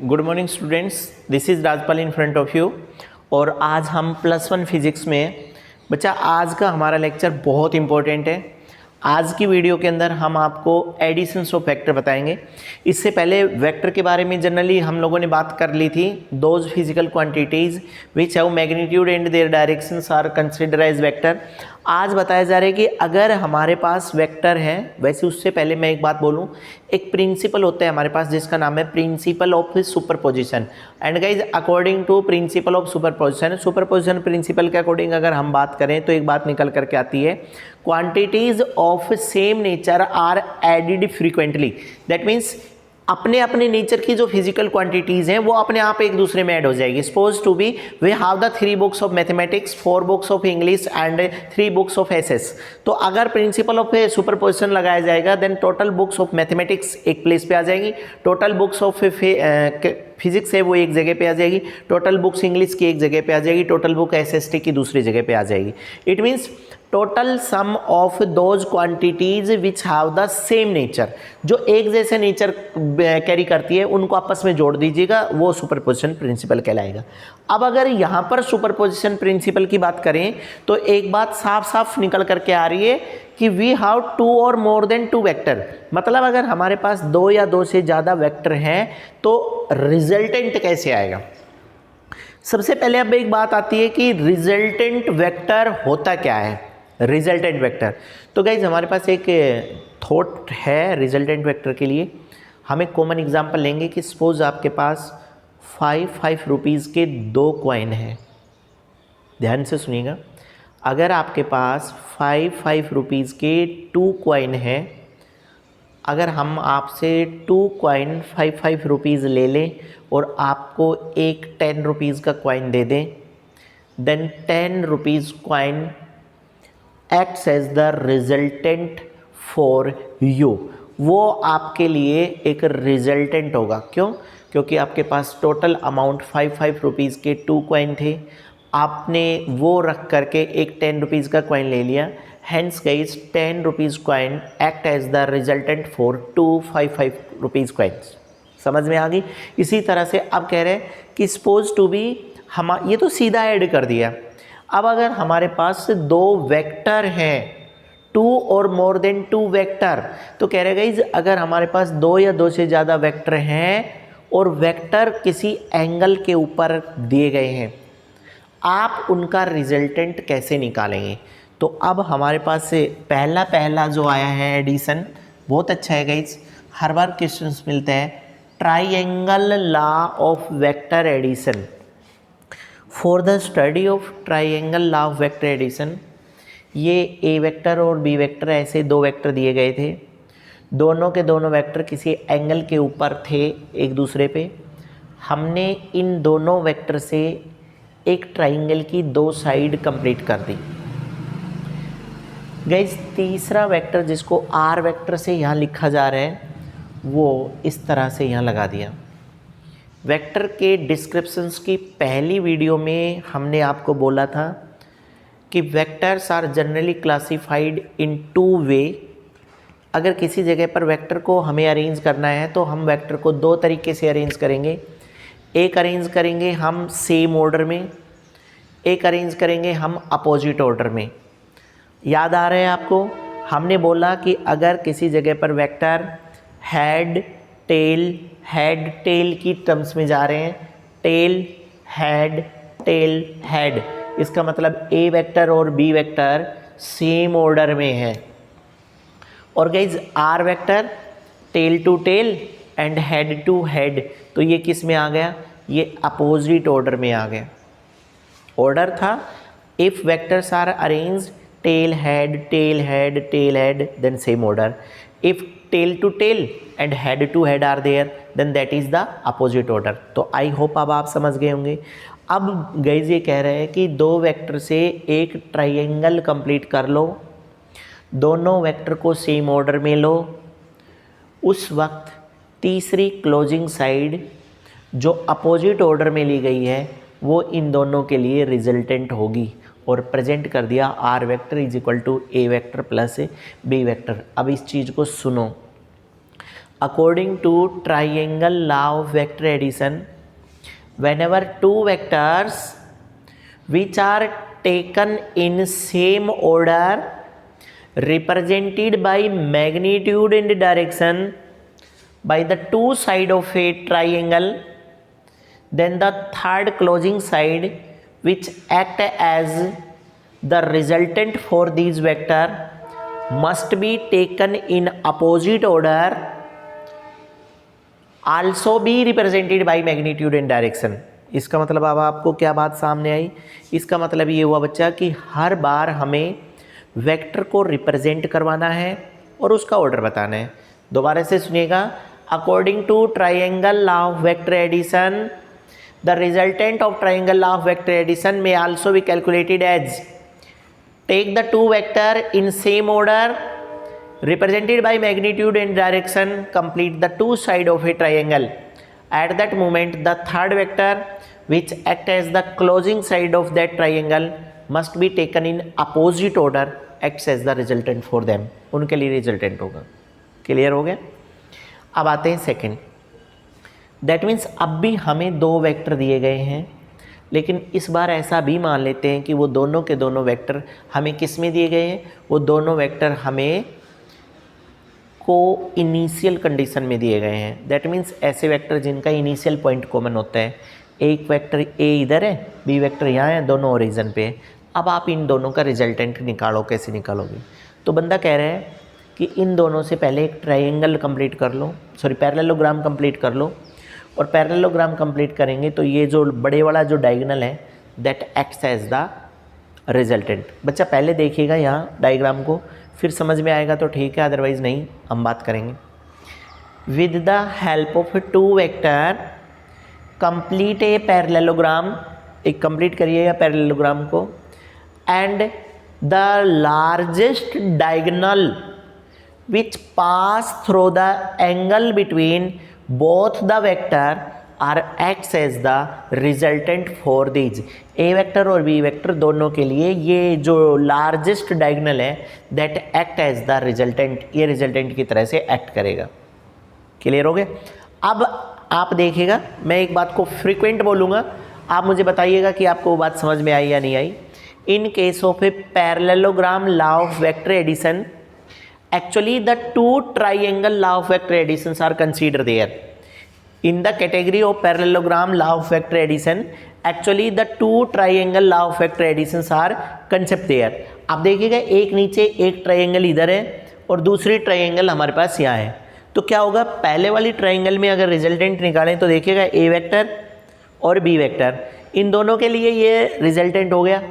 Good morning students, this is Rajpal in front of you. और आज हम +1 फिजिक्स में बच्चा आज का हमारा लेक्चर बहुत इंपॉर्टेंट है। आज की वीडियो के अंदर हम आपको एडिशंस ऑफ वेक्टर बताएंगे। इससे पहले वेक्टर के बारे में जनरली हम लोगों ने बात कर ली थी। Those physical quantities which have magnitude and their directions are considered as vector. आज बताया जा रहा है कि अगर हमारे पास वेक्टर है, वैसे उससे पहले मैं एक बात बोलूं, एक प्रिंसिपल होता है हमारे पास जिसका नाम है principle of superposition. And guys according to principle of superposition principle के अकॉर्डिंग अगर हम बात करें तो एक बात निकल करके आती है, quantities of same nature are added frequently. That means अपने अपने नेचर की जो फिजिकल क्वांटिटीज़ हैं वो अपने आप एक दूसरे में ऐड हो जाएगी। Suppose to be we have the 3 books of mathematics, 4 books of English and 3 books of SS. तो अगर प्रिंसिपल ऑफ सुपरपोजिशन लगाया जाएगा then total books of mathematics एक प्लेस पे आ जाएगी, टोटल बुक्स ऑफ फिजिक्स है वो एक जगह पे आ जाएगी, टोटल बुक्स इंग्लिश की एक जगह पे आ जाएगी, टोटल बुक एसएसटी की दूसरी जगह पे आ जाएगी। It means total sum of those quantities which have the same nature, जो एक जैसे नेचर कैरी करती है उनको आपस में जोड़ दीजिएगा, वो सुपरपोजिशन प्रिंसिपल कहलाएगा। अब अगर यहाँ पर सुपरपोजिशन प्रिंसिपल की बात करें तो एक बात साफ साफ निकल करके आ रही है कि वी हैव 2 और मोर देन 2 वेक्टर। मतलब अगर हमारे पास 2 या 2 से ज़्यादा वेक्टर हैं तो रिजल्टेंट कैसे आएगा। सबसे पहले अब एक बात आती है कि रिजल्टेंट वेक्टर होता क्या है। रिजल्टेंट वेक्टर, तो गाइज हमारे पास एक थॉट है रिजल्टेंट वेक्टर के लिए। हम एक कॉमन एग्जांपल लेंगे कि सपोज आपके पास 5 रुपीज़ के 2 कॉइन हैं। ध्यान से सुनिएगा, अगर आपके पास 5 रुपीज़ के 2 कॉइन हैं, अगर हम आपसे 2 कॉइन 5 रुपीज़ ले लें और आपको एक 10 रुपीज़ का कॉइन दे दें, then 10 rupees coin acts as the resultant for you. वो आपके लिए एक रिजल्टेंट होगा। क्यों? क्योंकि आपके पास टोटल अमाउंट 5 रुपीज़ के 2 कॉइन थे, आपने वो रख करके एक 10 रुपीज़ का कॉइन ले लिया। Hence guys 10 rupees coin act as the resultant for 2 5 rupees coins. समझ में आ गई? इसी तरह से अब कह रहे हैं कि सपोज टू बी हम ये तो सीधा ऐड कर दिया। अब अगर हमारे पास 2 वेक्टर हैं, 2 और मोर देन 2 वेक्टर, तो कह रहे गाइज अगर हमारे पास 2 या 2 से ज़्यादा वेक्टर हैं और वेक्टर किसी एंगल के ऊपर दिए गए हैं, आप उनका रिजल्टेंट कैसे निकालेंगे। तो अब हमारे पास से पहला जो आया है एडिशन, बहुत अच्छा है गाइज, हर बार क्वेश्चंस मिलते हैं। Triangle law of vector addition. For the study of triangle law of vector addition, ये ए वेक्टर और बी वेक्टर ऐसे 2 वेक्टर दिए गए थे। दोनों के दोनों वेक्टर किसी एंगल के ऊपर थे एक दूसरे पे। हमने इन दोनों वेक्टर से एक ट्राइंगल की 2 साइड कंप्लीट कर दी। गाइस तीसरा वेक्टर जिसको आर वेक्टर से यहाँ लिखा जा रहा है वो इस तरह से यहाँ लगा दिया। वेक्टर के डिस्क्रिप्शंस की पहली वीडियो में हमने आपको बोला था कि vectors are generally classified in 2 way. अगर किसी जगह पर वेक्टर को हमें अरेंज करना है तो हम वेक्टर को 2 तरीके से अरेंज करेंगे। एक अरेंज करेंगे हम सेम ऑर्डर में, एक अरेंज करेंगे हम अपोजिट ऑर्डर में। याद आ रहा है आपको? हमने बोला कि अगर किसी जगह पर वेक्टर हेड टेल की टर्म्स में जा रहे हैं, टेल हेड, इसका मतलब ए वेक्टर और बी वेक्टर सेम ऑर्डर में है। और guys are vector tail to tail and head to head, तो ये किस में आ गया? ये अपोजिट ऑर्डर में आ गया। ऑर्डर था if vectors are arranged tail head then same order. If tail to tail and head to head are there then that is the opposite order. तो आई होप अब आप समझ गए होंगे। अब गाइज ये कह रहे हैं कि 2 वेक्टर से एक ट्राइंगल कंप्लीट कर लो, दोनों वेक्टर को सेम ऑर्डर में लो, उस वक्त तीसरी क्लोजिंग साइड जो अपोजिट ऑर्डर में ली गई है वो इन दोनों के लिए रिजल्टेंट होगी। और प्रेजेंट कर दिया are vector is equal to A vector plus B vector. अब इस चीज़ को सुनो, according to triangle law of vector addition, whenever two vectors which are taken in same order represented by magnitude and direction by the two side of a triangle, then the third closing side which act as the resultant for these vector must be taken in opposite order, also be represented by magnitude and direction. इसका मतलब अब आपको क्या बात सामने आई? इसका मतलब ये हुआ बच्चा कि हर बार हमें वेक्टर को रिप्रेजेंट करवाना है और उसका ऑर्डर बताना है। दोबारा से सुनिएगा, according to triangle law of vector addition, the resultant of triangle law of vector addition may also be calculated as take the two vector in same order represented by magnitude and direction, complete the two side of a triangle. At that moment the third vector which act as the closing side of that triangle must be taken in opposite order, acts as the resultant for them. उनके लिए resultant होगा। Clear हो गया? अब आते हैं second. That means अब भी हमें दो वेक्टर दिए गए हैं, लेकिन इस बार ऐसा भी मान लेते हैं कि वो दोनों के दोनों वेक्टर हमें किस में दिए गए हैं? वो दोनों वेक्टर हमें को इनिशियल कंडीशन में दिए गए हैं। दैट मीन्स ऐसे वेक्टर जिनका इनिशियल पॉइंट कॉमन होता है। एक वेक्टर ए इधर है, बी वेक्टर यहाँ है, दोनों ओरिजिन पे। अब आप इन दोनों का रिजल्टेंट निकालो, कैसे निकालोगे? तो बंदा कह रहा है कि इन दोनों से पहले एक ट्रायंगल कंप्लीट कर लो, सॉरी पैरेललोग्राम कंप्लीट कर लो, और पैरेललोग्राम कंप्लीट करेंगे तो ये जो बड़े वाला जो डायगोनल है that acts as the resultant. बच्चा पहले देखिएगा यहाँ डायग्राम को, फिर समझ में आएगा तो ठीक है, अदरवाइज नहीं, हम बात करेंगे। With the help of two vector complete a parallelogram, एक कंप्लीट करिएगा पैरेललोग्राम को, and the largest diagonal which pass through the angle between both the vector are acts as the resultant for these. A vector और B vector दोनों के लिए ये जो largest diagonal है that act as the resultant, ये resultant की तरह से एक्ट करेगा। क्लियर हो गया? अब आप देखिएगा, मैं एक बात को फ्रीक्वेंट बोलूँगा, आप मुझे बताइएगा कि आपको वो बात समझ में आई या नहीं आई। In case of a parallelogram law of vector addition, actually the two triangle law of vector additions are consider there. In the category of parallelogram law of vector addition, actually the two triangle law of vector additions are concept there. आप देखिएगा एक नीचे एक triangle इधर है और दूसरी triangle हमारे पास यहाँ है, तो क्या होगा? पहले वाली ट्रायंगल में अगर रिजल्टेंट निकालें तो देखिएगा ए वेक्टर और बी वेक्टर, इन दोनों के लिए ये रिजल्टेंट हो गया।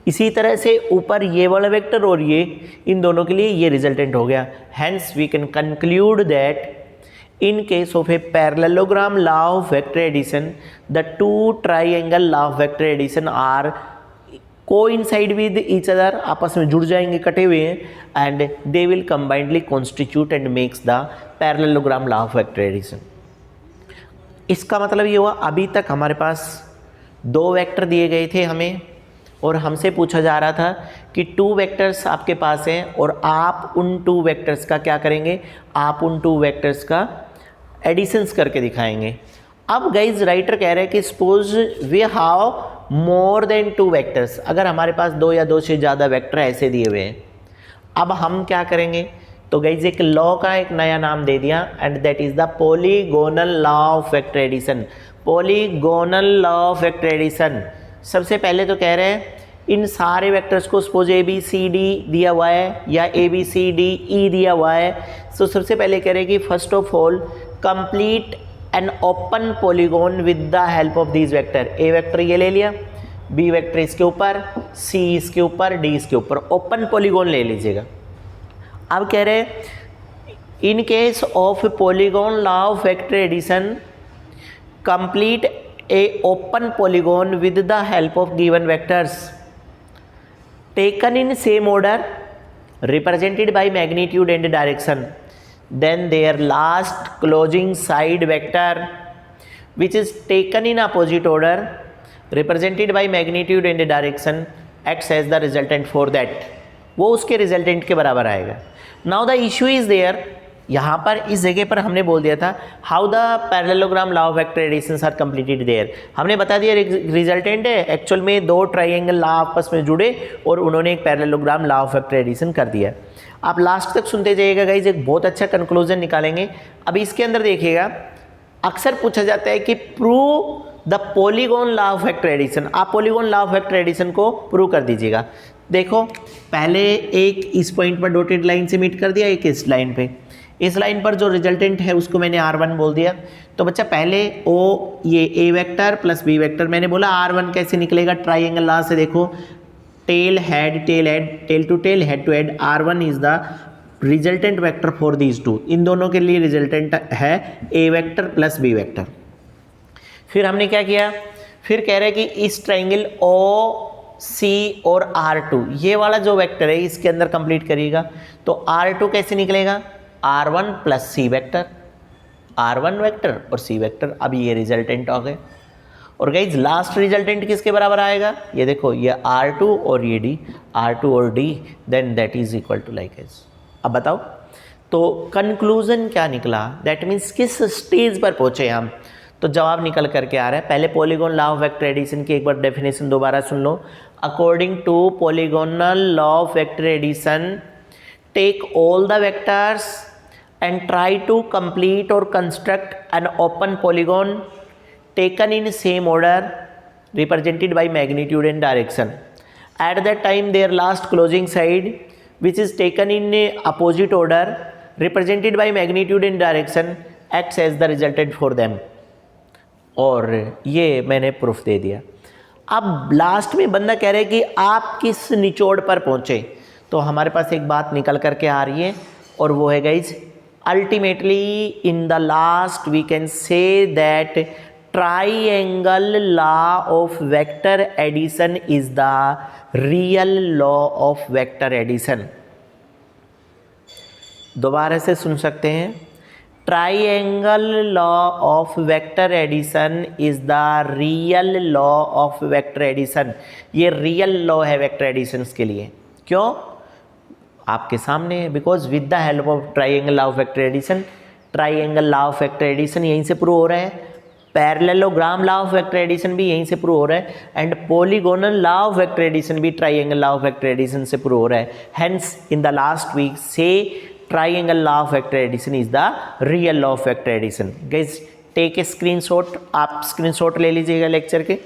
इसी तरह से ऊपर ये वाला वेक्टर और ये, इन दोनों के लिए ये रिजल्टेंट हो गया। Hence we can conclude that in case of a parallelogram law of vector addition, the two triangle law of vector addition are coincide with each other, आपस में जुड़ जाएंगे, कटे हुए हैं, and they will combinedly constitute and makes the parallelogram law of vector addition. इसका मतलब ये हुआ अभी तक हमारे पास दो वेक्टर दिए गए थे हमें, और हमसे पूछा जा रहा था कि टू वेक्टर्स आपके पास हैं और आप उन टू वेक्टर्स का क्या करेंगे? आप उन टू वेक्टर्स का एडिशंस करके दिखाएंगे। अब गाइज राइटर कह रहे हैं कि suppose we have more than two vectors, अगर हमारे पास दो या दो से ज़्यादा वेक्टर ऐसे दिए हुए हैं, अब हम क्या करेंगे? तो गाइज एक लॉ का एक नया नाम दे दिया, and that is the polygonal law of vector addition. Polygonal law of vector addition, सबसे पहले तो कह रहे हैं इन सारे वेक्टर्स को suppose A B C D दिया हुआ है या ए बी सी डी ई दिया हुआ है, तो सबसे पहले कह रहे हैं कि first of all complete an open polygon with the help of these vector. A vector ये ले लिया, बी वेक्टर इसके ऊपर, सी इसके ऊपर, डी इसके ऊपर, ओपन पॉलीगॉन ले लीजिएगा। अब कह रहे हैं in case of polygon law of vector addition complete a open polygon with the help of given vectors taken in same order represented by magnitude and direction, then their last closing side vector which is taken in opposite order represented by magnitude and direction acts as the resultant for that, वो उसके resultant के बराबर आएगा। Now the issue is there यहाँ पर इस जगह पर हमने बोल दिया था how the parallelogram law of vector addition are completed there. हमने बता दिया रिजल्टेंट है, एक्चुअल में दो ट्राइंगल लॉ आपस में जुड़े और उन्होंने एक parallelogram law of vector addition कर दिया। आप लास्ट तक सुनते जाइएगा गाइज, एक बहुत अच्छा कंक्लूजन निकालेंगे। अब इसके अंदर देखिएगा, अक्सर पूछा जाता है कि prove the polygon law of vector addition. आप polygon law of vector addition को प्रूव कर दीजिएगा। देखो पहले एक इस पॉइंट पर डॉटेड लाइन से मीट कर दिया, एक इस लाइन पे। इस लाइन पर जो रिजल्टेंट है उसको मैंने R1 बोल दिया। तो बच्चा पहले ये A vector plus B vector, मैंने बोला R1 कैसे निकलेगा ट्राइंगल लॉ से। देखो tail head tail to tail, head to head, R1 is the resultant vector for these two. इन दोनों के लिए रिजल्टेंट है A vector plus B vector. फिर हमने क्या किया, फिर कह रहे हैं कि इस ट्राइंगल OC और R2 ये वाला जो वेक्टर है इसके अंदर कंप्लीट करिएगा। तो R2 कैसे निकलेगा, R1 plus C vector, R1 vector और C वेक्टर। अब ये रिजल्टेंट हो गए। और गाइज लास्ट रिजल्टेंट किसके बराबर आएगा, ये देखो ये R2 और ये D, R2 और D, then that is equal to like edge. अब बताओ तो कंक्लूजन क्या निकला, दैट मीन्स किस स्टेज पर पहुंचे हम। तो जवाब निकल करके आ रहा है। पहले polygon law of vector addition की एक बार डेफिनेशन दोबारा सुन लो। According to polygonal law of vector addition, take all the vectors and try to complete or construct an open polygon taken in same order represented by magnitude and direction. At that time their last closing side which is taken in a opposite order represented by magnitude and direction acts as the resultant for them. और ये मैंने proof दे दिया। अब last में बंदा कह रहा है कि आप किस निचोड़ पर पहुँचे। तो हमारे पास एक बात निकल करके आ रही है और वो है guys, ultimately in the last we can say that triangle law of vector addition is the real law of vector addition। दोबारा से सुन सकते हैं, triangle law of vector addition is the real law of vector addition। ये real law है vector additions के लिए। क्यों, आपके सामने है, because with the help of triangle law of vector addition, triangle law of vector addition यहीं से प्रूव हो रहा है, parallelogram law of vector addition भी यहीं से प्रूव हो रहा है, and polygonal law of vector addition भी triangle law of vector addition से प्रूव हो रहा है। Hence in the last week से triangle law of vector addition is the real law of vector addition. Guys take a screenshot, आप screenshot ले लीजिएगा lecture के।